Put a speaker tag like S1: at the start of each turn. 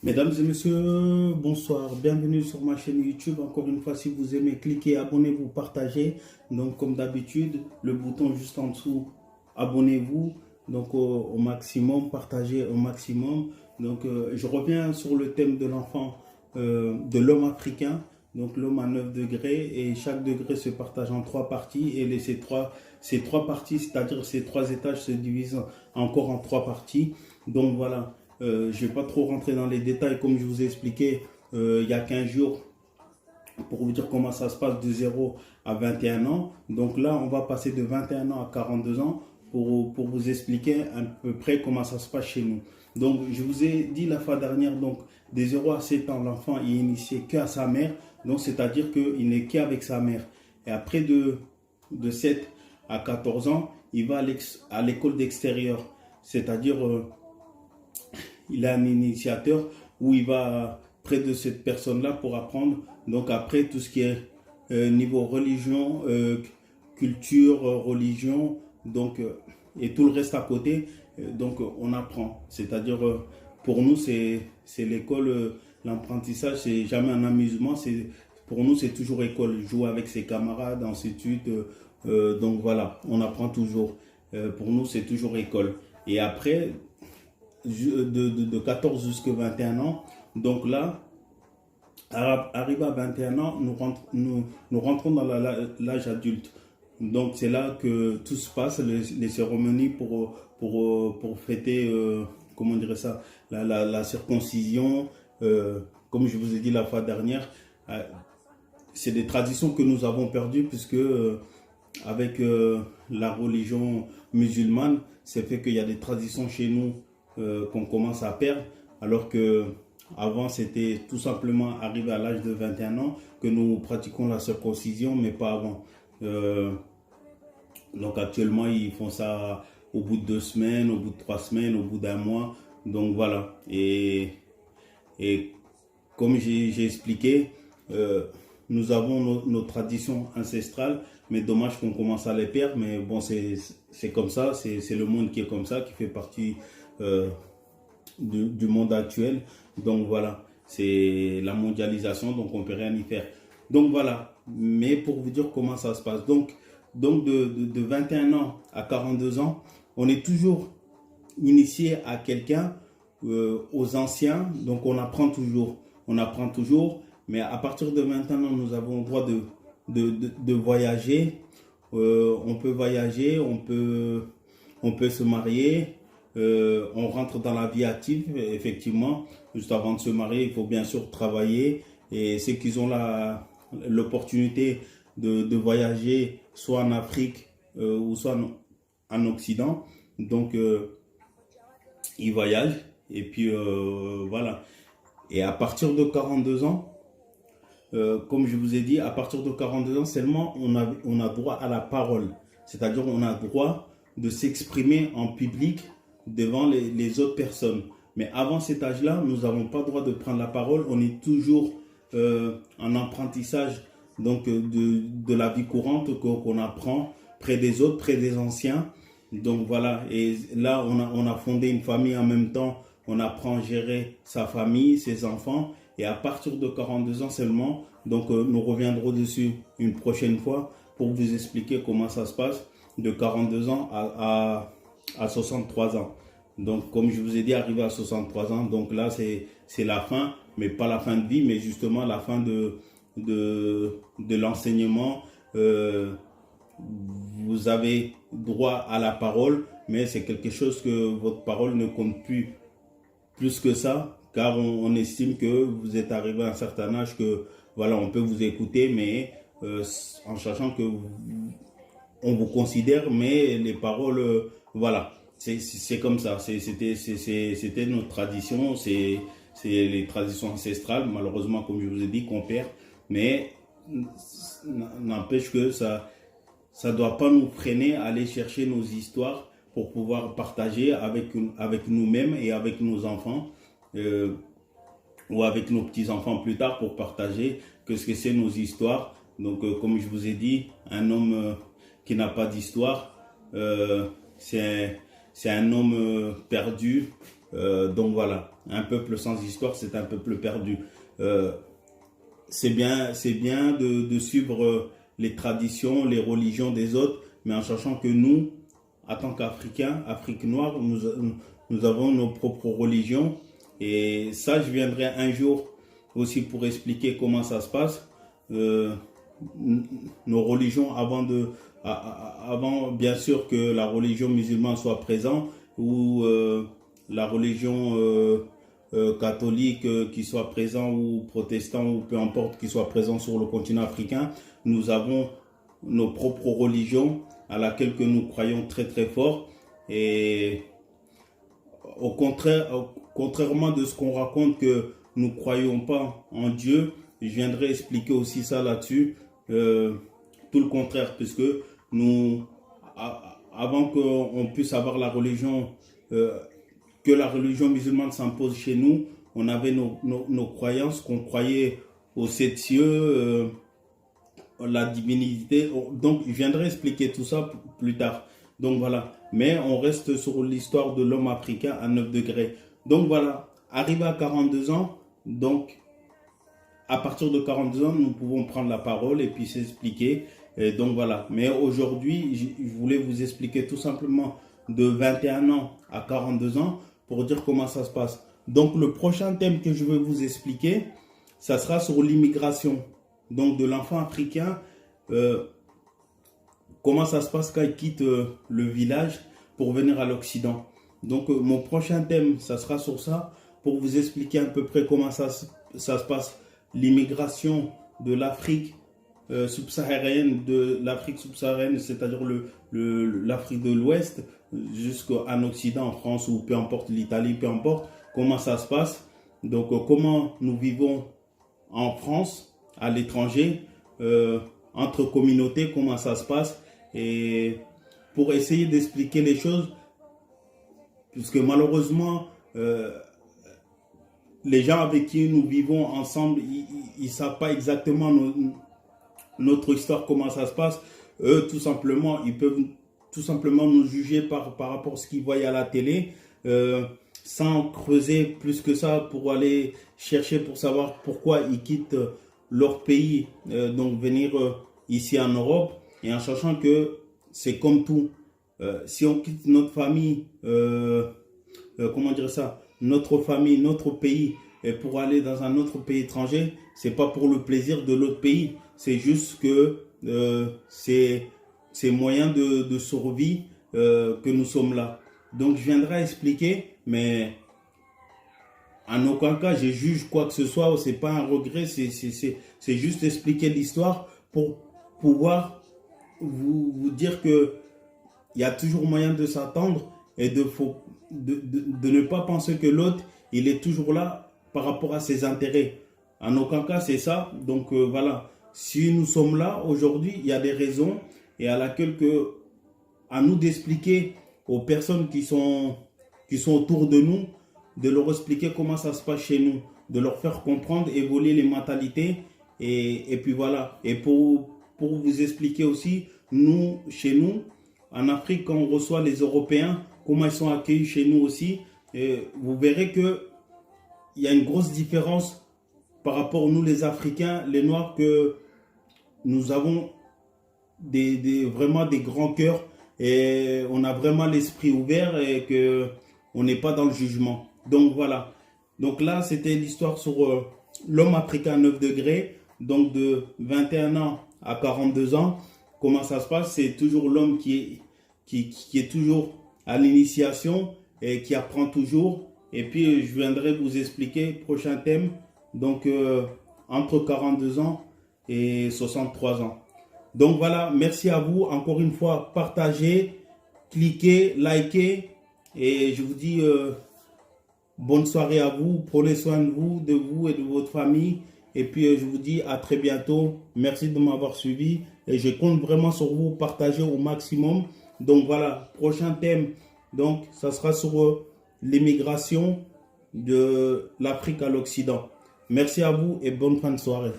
S1: Mesdames et messieurs, bonsoir, bienvenue sur ma chaîne YouTube. Encore une fois, si vous aimez, cliquez, abonnez-vous, partagez. Donc comme d'habitude, le bouton juste en dessous, abonnez-vous. Donc au maximum, partagez au maximum. Donc je reviens sur le thème de l'enfant, de l'homme africain. Donc l'homme à 9 degrés et chaque degré se partage en trois parties et ces trois parties, c'est-à-dire ces trois étages se divisent encore en trois parties. Donc voilà. Je ne vais pas trop rentrer dans les détails, comme je vous ai expliqué il y a 15 jours, pour vous dire comment ça se passe de 0 à 21 ans. Donc là, on va passer de 21 ans à 42 ans pour vous expliquer à peu près comment ça se passe chez nous. Donc, je vous ai dit la fois dernière, donc de 0 à 7 ans, l'enfant est initié qu'à sa mère. Donc, c'est-à-dire qu'il n'est qu'avec sa mère. Et après de 7 à 14 ans, il va à l'école d'extérieur. C'est-à-dire il a un initiateur où il va près de cette personne-là pour apprendre. Donc après, tout ce qui est niveau religion, culture, religion, donc, et tout le reste à côté, donc on apprend. C'est-à-dire, pour nous, c'est l'école, l'apprentissage, c'est jamais un amusement, pour nous, c'est toujours école. Jouer avec ses camarades, ainsi de suite. Donc voilà, on apprend toujours. Pour nous, c'est toujours école. Et après, de 14 jusqu'à 21 ans. Donc là, arrivé à 21 ans, nous rentrons dans l'âge adulte. Donc c'est là que tout se passe, les cérémonies pour fêter, comment dire ça, la circoncision. Comme je vous ai dit la fois dernière, c'est des traditions que nous avons perdues puisque avec la religion musulmane, c'est fait qu'il y a des traditions chez nous qu'on commence à perdre, alors que avant c'était tout simplement arrivé à l'âge de 21 ans que nous pratiquons la circoncision, mais pas avant. Donc actuellement ils font ça au bout de 2 semaines, au bout de 3 semaines, au bout d'un mois. Donc voilà. Et comme j'ai expliqué, nous avons nos traditions ancestrales, mais dommage qu'on commence à les perdre. Mais bon, c'est comme ça, c'est le monde qui est comme ça, qui fait partie euh, du monde actuel. Donc voilà, c'est la mondialisation, donc on ne peut rien y faire. Donc voilà, mais pour vous dire comment ça se passe. Donc de 21 ans à 42 ans, on est toujours initié à quelqu'un, aux anciens, donc on apprend toujours. On apprend toujours, mais à partir de maintenant, nous avons le droit de voyager. On peut voyager, on peut se marier, on rentre dans la vie active, effectivement. Juste avant de se marier, il faut bien sûr travailler. Et ceux qui ont l'opportunité de voyager, soit en Afrique ou soit en Occident, donc ils voyagent. Et puis voilà. Et à partir de 42 ans, comme je vous ai dit, à partir de 42 ans seulement, on a droit à la parole. C'est-à-dire on a droit de s'exprimer en public devant les autres personnes. Mais avant cet âge-là, nous n'avons pas le droit de prendre la parole. On est toujours en apprentissage donc, de la vie courante qu'on apprend près des autres, près des anciens. Donc voilà, et là on a fondé une famille en même temps. On apprend à gérer sa famille, ses enfants. Et à partir de 42 ans seulement, donc nous reviendrons dessus une prochaine fois pour vous expliquer comment ça se passe de 42 ans à 63 ans. Donc comme je vous ai dit, arrivé à 63 ans, donc là c'est la fin, mais pas la fin de vie, mais justement la fin de l'enseignement. Vous avez droit à la parole, mais c'est quelque chose que votre parole ne compte plus que ça, car on estime que vous êtes arrivé à un certain âge que voilà, on peut vous écouter, mais en sachant que on vous considère, mais les paroles, voilà, c'est comme ça. C'était notre tradition, c'est les traditions ancestrales, malheureusement, comme je vous ai dit, qu'on perd, mais n'empêche que ça doit pas nous freiner à aller chercher nos histoires pour pouvoir partager avec nous-mêmes et avec nos enfants, ou avec nos petits-enfants plus tard, pour partager ce que c'est nos histoires. Donc, comme je vous ai dit, un homme qui n'a pas d'histoire, c'est un homme perdu, Donc voilà, un peuple sans histoire, c'est un peuple perdu. C'est bien de suivre les traditions, les religions des autres, mais en sachant que nous, en tant qu'Africains, Afrique noire, nous avons nos propres religions. Et ça, je viendrai un jour aussi pour expliquer comment ça se passe. Nos religions, avant bien sûr que la religion musulmane soit présente, ou la religion catholique qui soit présent, ou protestant, ou peu importe, qui soit présent sur le continent africain, nous avons nos propres religions à laquelle que nous croyons très très fort. Et au contraire, contrairement de ce qu'on raconte que nous ne croyons pas en Dieu, je viendrai expliquer aussi ça là-dessus. Tout le contraire, puisque nous, avant qu'on puisse avoir la religion, que la religion musulmane s'impose chez nous, on avait nos croyances, qu'on croyait aux sept cieux, la divinité. Donc, je viendrai expliquer tout ça plus tard. Donc voilà, mais on reste sur l'histoire de l'homme africain à 9 degrés. Donc voilà, arrivé à 42 ans, donc à partir de 42 ans, nous pouvons prendre la parole et puis s'expliquer. Et donc voilà, mais aujourd'hui, je voulais vous expliquer tout simplement de 21 ans à 42 ans pour dire comment ça se passe. Donc le prochain thème que je vais vous expliquer, ça sera sur l'immigration. Donc de l'enfant africain, comment ça se passe quand il quitte le village pour venir à l'Occident. Donc mon prochain thème, ça sera sur ça, pour vous expliquer à peu près comment ça se passe, l'immigration de l'Afrique subsaharienne, c'est-à-dire l'Afrique de l'Ouest, jusqu'en Occident, en France, ou peu importe, l'Italie, peu importe, comment ça se passe. Donc comment nous vivons en France, à l'étranger, entre communautés, comment ça se passe, et pour essayer d'expliquer les choses, puisque malheureusement, les gens avec qui nous vivons ensemble, ils ne savent pas exactement notre histoire, comment ça se passe. Eux, tout simplement, ils peuvent tout simplement nous juger par rapport à ce qu'ils voient à la télé, sans creuser plus que ça pour aller chercher pour savoir pourquoi ils quittent leur pays, donc venir ici en Europe, et en sachant que c'est comme tout. Si on quitte notre famille, comment dire ça, notre famille, notre pays, et pour aller dans un autre pays étranger, c'est pas pour le plaisir de l'autre pays, c'est juste que c'est moyen de survie que nous sommes là. Donc je viendrai expliquer, mais en aucun cas je juge quoi que ce soit, c'est pas un regret, c'est juste expliquer l'histoire pour pouvoir vous dire que il y a toujours moyen de s'attendre et de ne pas penser que l'autre, il est toujours là par rapport à ses intérêts. En aucun cas, c'est ça. Donc voilà, si nous sommes là aujourd'hui, il y a des raisons, et à laquelle à nous d'expliquer aux personnes qui sont autour de nous, de leur expliquer comment ça se passe chez nous, de leur faire comprendre, évoluer les mentalités, et puis voilà. Et pour vous expliquer aussi, nous, chez nous, en Afrique, quand on reçoit les Européens, comment ils sont accueillis chez nous aussi, vous verrez qu'il y a une grosse différence par rapport à nous les Africains, les Noirs, que nous avons vraiment des grands cœurs, et on a vraiment l'esprit ouvert, et qu'on n'est pas dans le jugement. Donc voilà. Donc là, c'était l'histoire sur l'homme africain 9 degrés, donc de 21 ans à 42 ans. Comment ça se passe? C'est toujours l'homme qui est toujours à l'initiation et qui apprend toujours. Et puis, je viendrai vous expliquer prochain thème. Donc, entre 42 ans et 63 ans. Donc voilà, merci à vous. Encore une fois, partagez, cliquez, likez. Et je vous dis bonne soirée à vous. Prenez soin de vous et de votre famille. Et puis, je vous dis à très bientôt. Merci de m'avoir suivi. Et je compte vraiment sur vous, partager au maximum. Donc voilà, prochain thème. Donc, ça sera sur l'immigration de l'Afrique à l'Occident. Merci à vous et bonne fin de soirée.